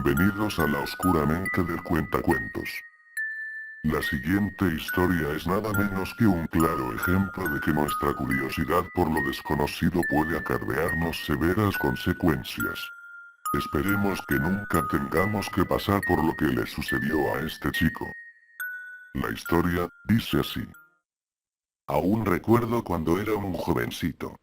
Bienvenidos a la oscura mente del cuentacuentos. La siguiente historia es nada menos que un claro ejemplo de que nuestra curiosidad por lo desconocido puede acarrearnos severas consecuencias. Esperemos que nunca tengamos que pasar por lo que le sucedió a este chico. La historia dice así. Aún recuerdo cuando era un jovencito.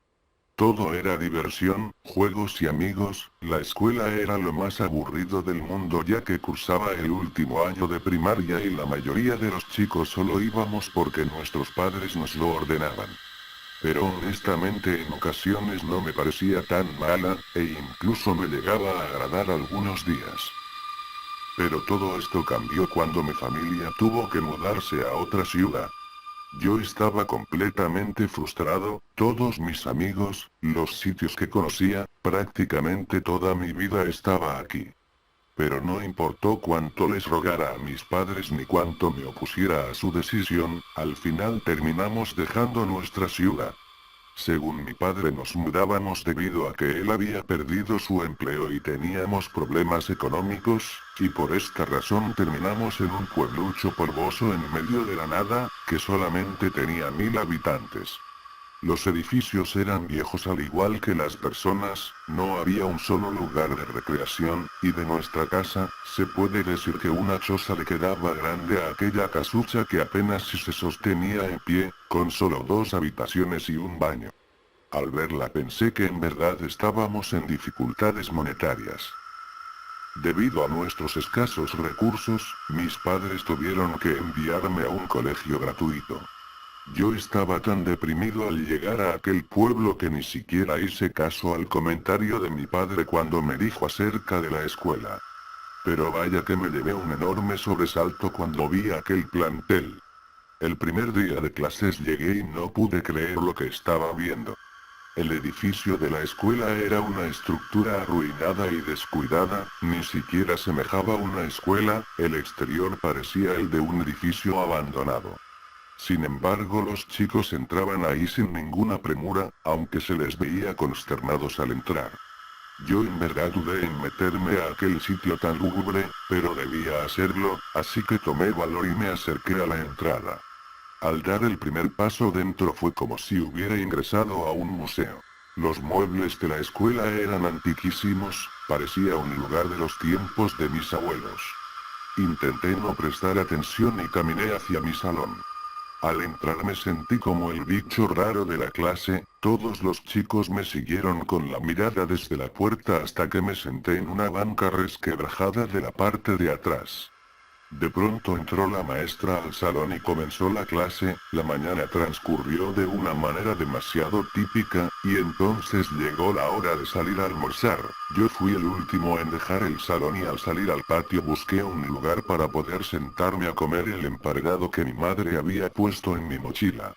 Todo era diversión, juegos y amigos, la escuela era lo más aburrido del mundo ya que cursaba el último año de primaria y la mayoría de los chicos solo íbamos porque nuestros padres nos lo ordenaban. Pero honestamente en ocasiones no me parecía tan mala, e incluso me llegaba a agradar algunos días. Pero todo esto cambió cuando mi familia tuvo que mudarse a otra ciudad. Yo estaba completamente frustrado, todos mis amigos, los sitios que conocía, prácticamente toda mi vida estaba aquí. Pero no importó cuánto les rogara a mis padres ni cuánto me opusiera a su decisión, al final terminamos dejando nuestra ciudad. Según mi padre nos mudábamos debido a que él había perdido su empleo y teníamos problemas económicos, y por esta razón terminamos en un pueblucho polvoso en medio de la nada, que solamente tenía 1000 habitantes. Los edificios eran viejos al igual que las personas, no había un solo lugar de recreación, y de nuestra casa, se puede decir que una choza le quedaba grande a aquella casucha que apenas si se sostenía en pie, con solo 2 habitaciones y un baño. Al verla pensé que en verdad estábamos en dificultades monetarias. Debido a nuestros escasos recursos, mis padres tuvieron que enviarme a un colegio gratuito. Yo estaba tan deprimido al llegar a aquel pueblo que ni siquiera hice caso al comentario de mi padre cuando me dijo acerca de la escuela. Pero vaya que me llevé un enorme sobresalto cuando vi aquel plantel. El primer día de clases llegué y no pude creer lo que estaba viendo. El edificio de la escuela era una estructura arruinada y descuidada, ni siquiera semejaba una escuela, el exterior parecía el de un edificio abandonado. Sin embargo, los chicos entraban ahí sin ninguna premura, aunque se les veía consternados al entrar. Yo en verdad dudé en meterme a aquel sitio tan lúgubre, pero debía hacerlo, así que tomé valor y me acerqué a la entrada. Al dar el primer paso dentro fue como si hubiera ingresado a un museo. Los muebles de la escuela eran antiquísimos, parecía un lugar de los tiempos de mis abuelos. Intenté no prestar atención y caminé hacia mi salón. Al entrar me sentí como el bicho raro de la clase, todos los chicos me siguieron con la mirada desde la puerta hasta que me senté en una banca resquebrajada de la parte de atrás. De pronto entró la maestra al salón y comenzó la clase, la mañana transcurrió de una manera demasiado típica, y entonces llegó la hora de salir a almorzar. Yo fui el último en dejar el salón y al salir al patio busqué un lugar para poder sentarme a comer el emparedado que mi madre había puesto en mi mochila.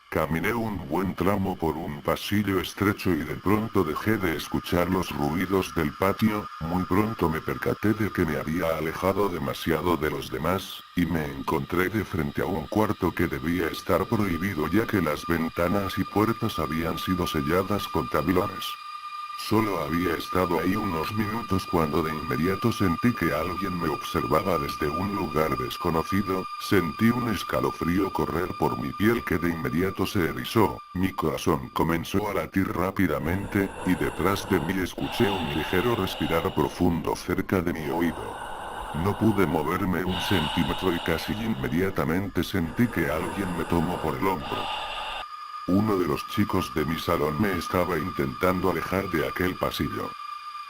Caminé un buen tramo por un pasillo estrecho y de pronto dejé de escuchar los ruidos del patio, muy pronto me percaté de que me había alejado demasiado de los demás, y me encontré de frente a un cuarto que debía estar prohibido ya que las ventanas y puertas habían sido selladas con tabilones. Solo había estado ahí unos minutos cuando de inmediato sentí que alguien me observaba desde un lugar desconocido, sentí un escalofrío correr por mi piel que de inmediato se erizó, mi corazón comenzó a latir rápidamente, y detrás de mí escuché un ligero respirar profundo cerca de mi oído. No pude moverme un centímetro y casi inmediatamente sentí que alguien me tomó por el hombro. Uno de los chicos de mi salón me estaba intentando alejar de aquel pasillo.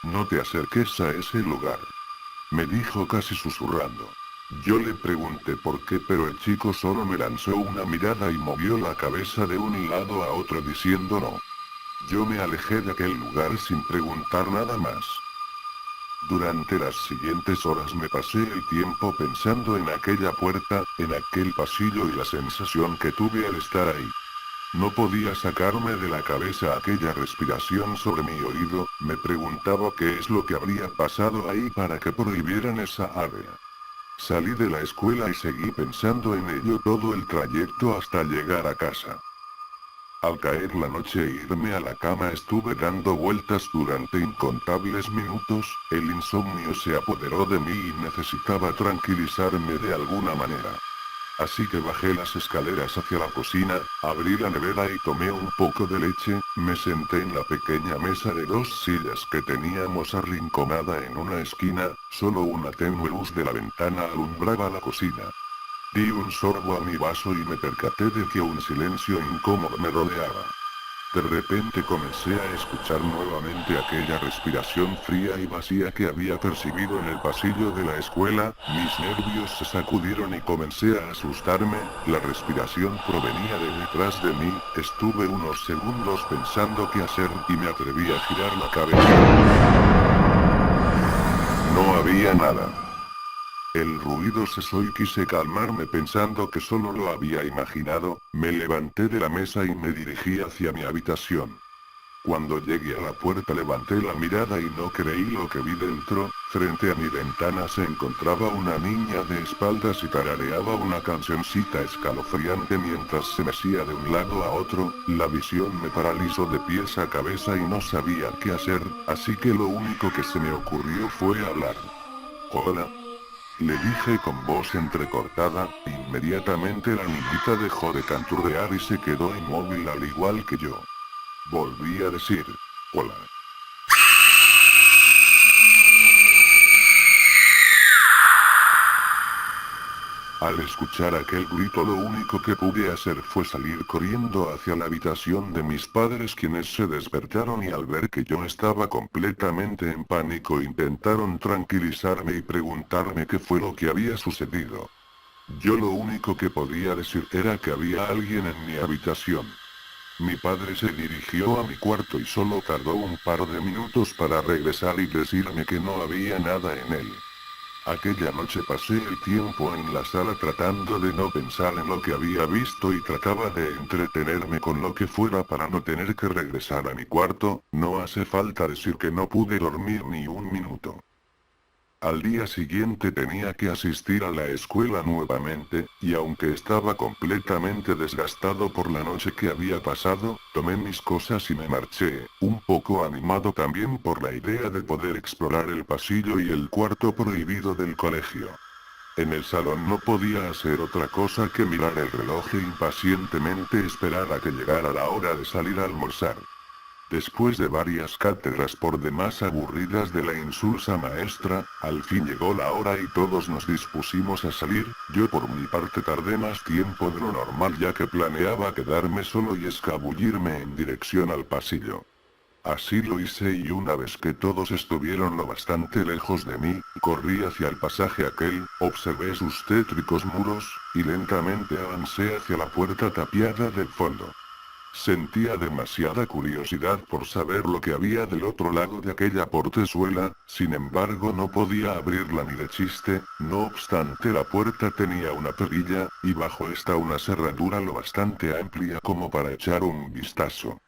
No te acerques a ese lugar, me dijo casi susurrando. Yo le pregunté por qué, pero el chico solo me lanzó una mirada y movió la cabeza de un lado a otro diciendo no. Yo me alejé de aquel lugar sin preguntar nada más. Durante las siguientes horas me pasé el tiempo pensando en aquella puerta, en aquel pasillo y la sensación que tuve al estar ahí. No podía sacarme de la cabeza aquella respiración sobre mi oído, me preguntaba qué es lo que habría pasado ahí para que prohibieran esa área. Salí de la escuela y seguí pensando en ello todo el trayecto hasta llegar a casa. Al caer la noche e irme a la cama estuve dando vueltas durante incontables minutos, el insomnio se apoderó de mí y necesitaba tranquilizarme de alguna manera. Así que bajé las escaleras hacia la cocina, abrí la nevera y tomé un poco de leche, me senté en la pequeña mesa de 2 sillas que teníamos arrinconada en una esquina, solo una tenue luz de la ventana alumbraba la cocina. Di un sorbo a mi vaso y me percaté de que un silencio incómodo me rodeaba. De repente comencé a escuchar nuevamente aquella respiración fría y vacía que había percibido en el pasillo de la escuela, mis nervios se sacudieron y comencé a asustarme, la respiración provenía de detrás de mí, estuve unos segundos pensando qué hacer y me atreví a girar la cabeza. No había nada. El ruido cesó y quise calmarme pensando que solo lo había imaginado, me levanté de la mesa y me dirigí hacia mi habitación. Cuando llegué a la puerta levanté la mirada y no creí lo que vi dentro, frente a mi ventana se encontraba una niña de espaldas y tarareaba una cancioncita escalofriante mientras se mecía de un lado a otro, la visión me paralizó de pies a cabeza y no sabía qué hacer, así que lo único que se me ocurrió fue hablar. Hola. Le dije con voz entrecortada, inmediatamente la niñita dejó de canturrear y se quedó inmóvil al igual que yo. Volví a decir, hola. Al escuchar aquel grito lo único que pude hacer fue salir corriendo hacia la habitación de mis padres quienes se despertaron y al ver que yo estaba completamente en pánico intentaron tranquilizarme y preguntarme qué fue lo que había sucedido. Yo lo único que podía decir era que había alguien en mi habitación. Mi padre se dirigió a mi cuarto y solo tardó un par de minutos para regresar y decirme que no había nada en él. Aquella noche pasé el tiempo en la sala tratando de no pensar en lo que había visto y trataba de entretenerme con lo que fuera para no tener que regresar a mi cuarto, no hace falta decir que no pude dormir ni un minuto. Al día siguiente tenía que asistir a la escuela nuevamente, y aunque estaba completamente desgastado por la noche que había pasado, tomé mis cosas y me marché, un poco animado también por la idea de poder explorar el pasillo y el cuarto prohibido del colegio. En el salón no podía hacer otra cosa que mirar el reloj e impacientemente esperar a que llegara la hora de salir a almorzar. Después de varias cátedras por demás aburridas de la insulsa maestra, al fin llegó la hora y todos nos dispusimos a salir, yo por mi parte tardé más tiempo de lo normal ya que planeaba quedarme solo y escabullirme en dirección al pasillo. Así lo hice y una vez que todos estuvieron lo bastante lejos de mí, corrí hacia el pasaje aquel, observé sus tétricos muros, y lentamente avancé hacia la puerta tapiada del fondo. Sentía demasiada curiosidad por saber lo que había del otro lado de aquella portezuela, sin embargo no podía abrirla ni de chiste, no obstante la puerta tenía una perilla, y bajo esta una cerradura lo bastante amplia como para echar un vistazo.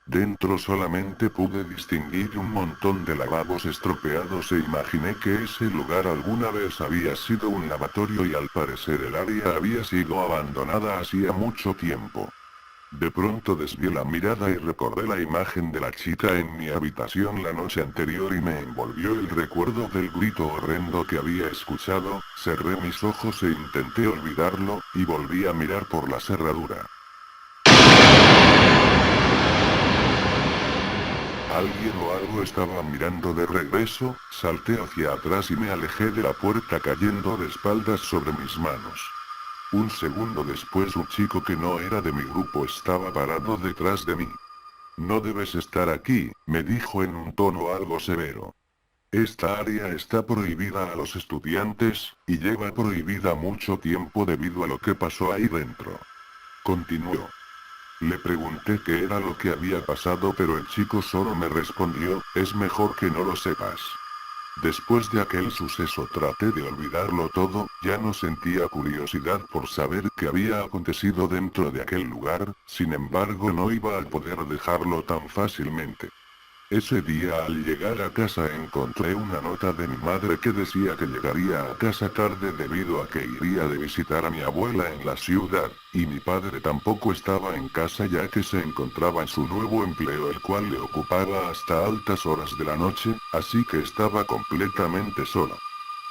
Dentro solamente pude distinguir un montón de lavabos estropeados e imaginé que ese lugar alguna vez había sido un lavatorio y al parecer el área había sido abandonada hacía mucho tiempo. De pronto desvié la mirada y recordé la imagen de la chica en mi habitación la noche anterior y me envolvió el recuerdo del grito horrendo que había escuchado, cerré mis ojos e intenté olvidarlo, y volví a mirar por la cerradura. Alguien o algo estaba mirando de regreso, salté hacia atrás y me alejé de la puerta cayendo de espaldas sobre mis manos. Un segundo después un chico que no era de mi grupo estaba parado detrás de mí. No debes estar aquí, me dijo en un tono algo severo. Esta área está prohibida a los estudiantes, y lleva prohibida mucho tiempo debido a lo que pasó ahí dentro. Continuó. Le pregunté qué era lo que había pasado pero el chico solo me respondió, es mejor que no lo sepas. Después de aquel suceso traté de olvidarlo todo, ya no sentía curiosidad por saber qué había acontecido dentro de aquel lugar, sin embargo no iba a poder dejarlo tan fácilmente. Ese día al llegar a casa encontré una nota de mi madre que decía que llegaría a casa tarde debido a que iría de visitar a mi abuela en la ciudad, y mi padre tampoco estaba en casa ya que se encontraba en su nuevo empleo el cual le ocupaba hasta altas horas de la noche, así que estaba completamente solo.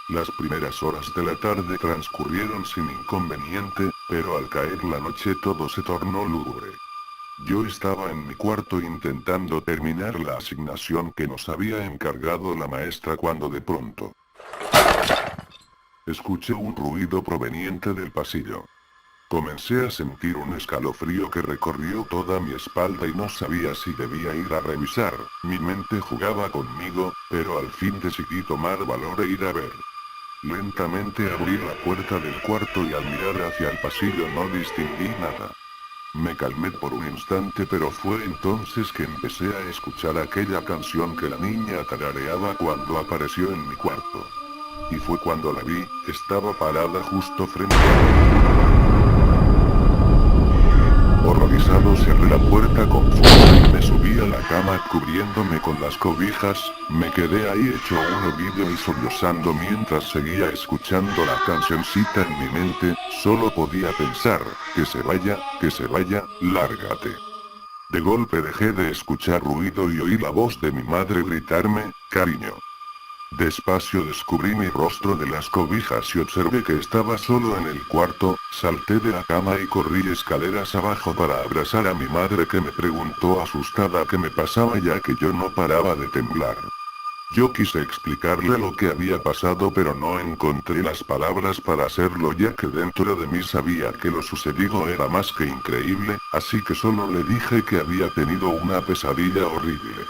Las primeras horas de la tarde transcurrieron sin inconveniente, pero al caer la noche todo se tornó lúgubre. Yo estaba en mi cuarto intentando terminar la asignación que nos había encargado la maestra cuando de pronto escuché un ruido proveniente del pasillo. Comencé a sentir un escalofrío que recorrió toda mi espalda y no sabía si debía ir a revisar. Mi mente jugaba conmigo, pero al fin decidí tomar valor e ir a ver. Lentamente abrí la puerta del cuarto y al mirar hacia el pasillo no distinguí nada. Me calmé por un instante, pero fue entonces que empecé a escuchar aquella canción que la niña tarareaba cuando apareció en mi cuarto. Y fue cuando la vi, estaba parada justo frente a mí. Horrorizado cerré la puerta con fuerza y me subí a la cama cubriéndome con las cobijas, me quedé ahí hecho un ovillo y sollozando mientras seguía escuchando la cancioncita en mi mente, solo podía pensar, que se vaya, lárgate. De golpe dejé de escuchar ruido y oí la voz de mi madre gritarme, cariño. Despacio descubrí mi rostro de las cobijas y observé que estaba solo en el cuarto, salté de la cama y corrí escaleras abajo para abrazar a mi madre que me preguntó asustada qué me pasaba ya que yo no paraba de temblar. Yo quise explicarle lo que había pasado pero no encontré las palabras para hacerlo ya que dentro de mí sabía que lo sucedido era más que increíble, así que solo le dije que había tenido una pesadilla horrible.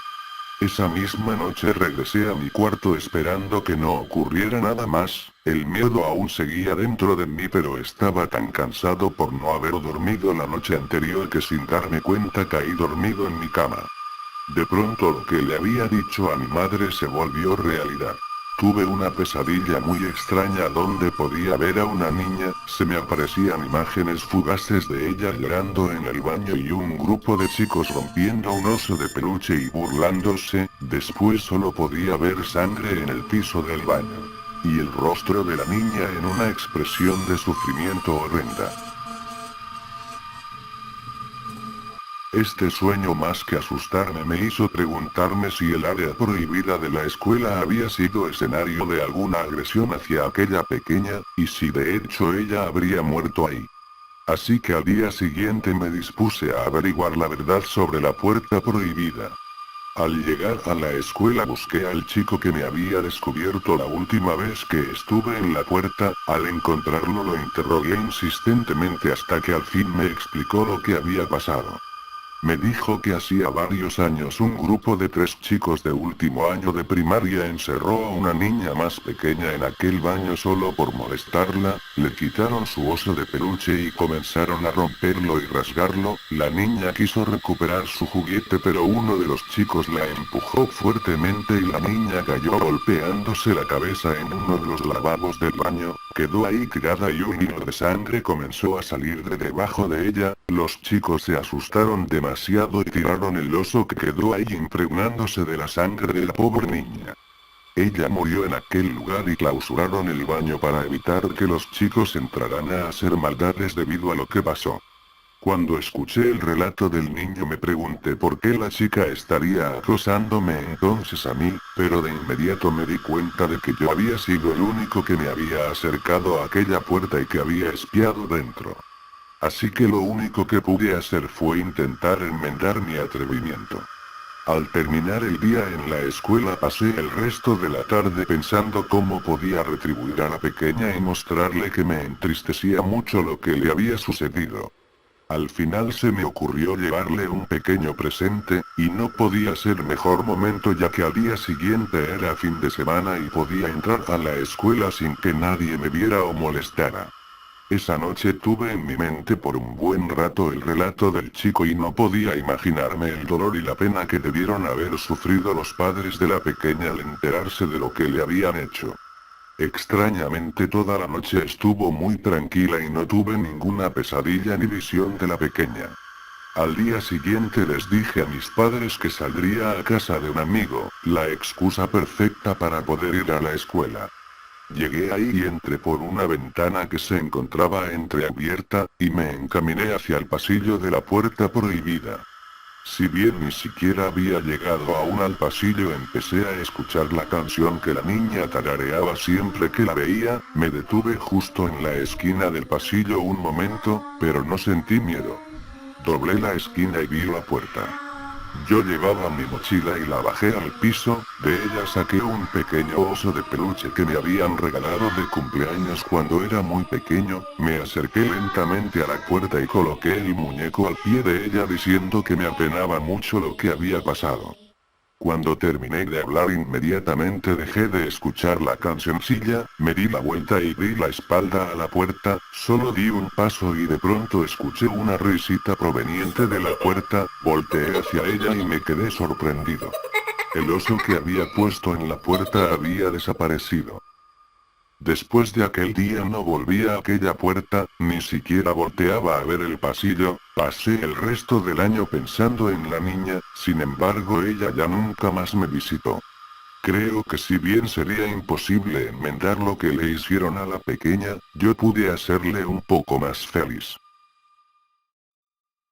Esa misma noche regresé a mi cuarto esperando que no ocurriera nada más, el miedo aún seguía dentro de mí pero estaba tan cansado por no haber dormido la noche anterior que sin darme cuenta caí dormido en mi cama. De pronto lo que le había dicho a mi madre se volvió realidad. Tuve una pesadilla muy extraña donde podía ver a una niña, se me aparecían imágenes fugaces de ella llorando en el baño y un grupo de chicos rompiendo un oso de peluche y burlándose, después solo podía ver sangre en el piso del baño. Y el rostro de la niña en una expresión de sufrimiento horrenda. Este sueño más que asustarme me hizo preguntarme si el área prohibida de la escuela había sido escenario de alguna agresión hacia aquella pequeña, y si de hecho ella habría muerto ahí. Así que al día siguiente me dispuse a averiguar la verdad sobre la puerta prohibida. Al llegar a la escuela busqué al chico que me había descubierto la última vez que estuve en la puerta, al encontrarlo lo interrogué insistentemente hasta que al fin me explicó lo que había pasado. Me dijo que hacía varios años un grupo de 3 chicos de último año de primaria encerró a una niña más pequeña en aquel baño solo por molestarla, le quitaron su oso de peluche y comenzaron a romperlo y rasgarlo, la niña quiso recuperar su juguete pero uno de los chicos la empujó fuertemente y la niña cayó golpeándose la cabeza en uno de los lavabos del baño, quedó ahí tirada y un hilo de sangre comenzó a salir de debajo de ella, los chicos se asustaron demasiado y tiraron el oso que quedó ahí impregnándose de la sangre de la pobre niña. Ella murió en aquel lugar y clausuraron el baño para evitar que los chicos entraran a hacer maldades debido a lo que pasó. Cuando escuché el relato del niño me pregunté por qué la chica estaría acosándome entonces a mí, pero de inmediato me di cuenta de que yo había sido el único que me había acercado a aquella puerta y que había espiado dentro. Así que lo único que pude hacer fue intentar enmendar mi atrevimiento. Al terminar el día en la escuela pasé el resto de la tarde pensando cómo podía retribuir a la pequeña y mostrarle que me entristecía mucho lo que le había sucedido. Al final se me ocurrió llevarle un pequeño presente, y no podía ser mejor momento ya que al día siguiente era fin de semana y podía entrar a la escuela sin que nadie me viera o molestara. Esa noche tuve en mi mente por un buen rato el relato del chico y no podía imaginarme el dolor y la pena que debieron haber sufrido los padres de la pequeña al enterarse de lo que le habían hecho. Extrañamente toda la noche estuvo muy tranquila y no tuve ninguna pesadilla ni visión de la pequeña. Al día siguiente les dije a mis padres que saldría a casa de un amigo, la excusa perfecta para poder ir a la escuela. Llegué ahí y entré por una ventana que se encontraba entreabierta, y me encaminé hacia el pasillo de la puerta prohibida. Si bien ni siquiera había llegado aún al pasillo, empecé a escuchar la canción que la niña tarareaba siempre que la veía. Me detuve justo en la esquina del pasillo un momento, pero no sentí miedo. Doblé la esquina y vi la puerta. Yo llevaba mi mochila y la bajé al piso. De ella saqué un pequeño oso de peluche que me habían regalado de cumpleaños cuando era muy pequeño. Me acerqué lentamente a la puerta y coloqué el muñeco al pie de ella diciendo que me apenaba mucho lo que había pasado. Cuando terminé de hablar inmediatamente dejé de escuchar la cancioncilla, me di la vuelta y di la espalda a la puerta. Solo di un paso y de pronto escuché una risita proveniente de la puerta. Volteé hacia ella y me quedé sorprendido. El oso que había puesto en la puerta había desaparecido. Después de aquel día no volví a aquella puerta, ni siquiera volteaba a ver el pasillo. Pasé el resto del año pensando en la niña, sin embargo ella ya nunca más me visitó. Creo que si bien sería imposible enmendar lo que le hicieron a la pequeña, yo pude hacerle un poco más feliz.